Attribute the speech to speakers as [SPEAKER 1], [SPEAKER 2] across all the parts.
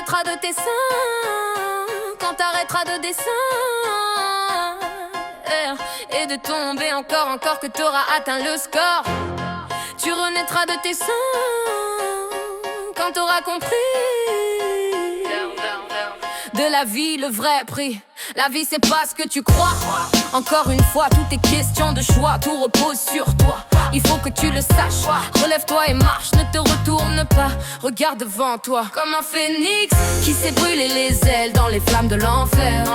[SPEAKER 1] renaîtras de tes seins, quand t'arrêteras de dessin et de tomber encore que t'auras atteint le score. Tu renaîtras de tes seins quand t'auras compris de la vie le vrai prix. La vie c'est pas ce que tu crois. Encore une fois, tout est question de choix. Tout repose sur toi, il faut que tu le saches. Relève-toi et marche, ne te retourne pas. Regarde devant toi comme un phénix qui s'est brûlé les ailes dans les flammes de l'enfer.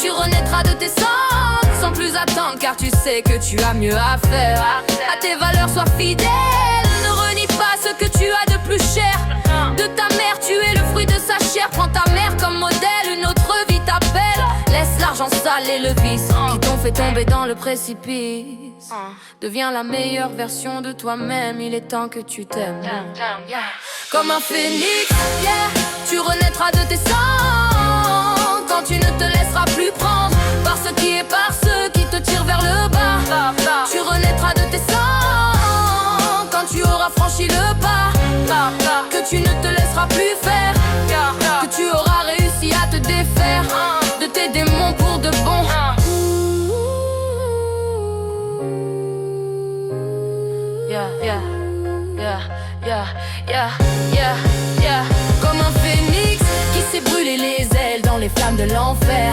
[SPEAKER 1] Tu renaîtras de tes cendres sans plus attendre, car tu sais que tu as mieux à faire. À tes valeurs sois fidèle, ne renie pas ce que tu as de plus cher. De ta mère tu es le fruit de sa chair. Prends ta mère comme modèle, une autre vie t'appelle. Laisse l'argent sale et le vice qui t'ont fait tomber dans le précipice. Deviens la meilleure version de toi-même, il est temps que tu t'aimes. Comme un phénix, tu renaîtras de tes cendres quand tu ne te laisseras plus prendre par ce qui est par ceux qui te tirent vers le bas. Tu renaîtras de tes cendres quand tu auras franchi le pas, que tu ne te laisseras plus faire, que tu auras réussi à te défaire de tes démons pour de bon. Comme un phénix qui s'est brûlé les ailes dans les flammes de l'enfer.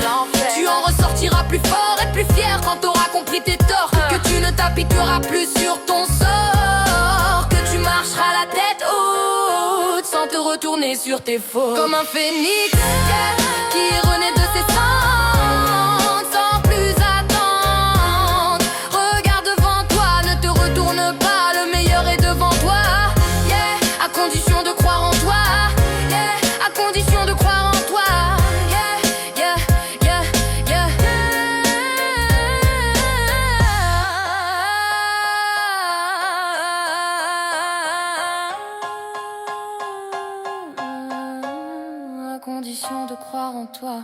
[SPEAKER 1] Tu en ressortiras plus fort et plus fier quand t'auras compris tes torts. Que tu ne t'apitoieras plus sur ton sort, que tu marcheras la tête haute sans te retourner sur tes fautes. Comme un phénix qui est rené de ses cendres sans plus attendre. Regarde devant toi, ne te retourne pas, le meilleur est devant toi. À condition de croire en toi, à condition de croire en toi. À condition de croire en toi.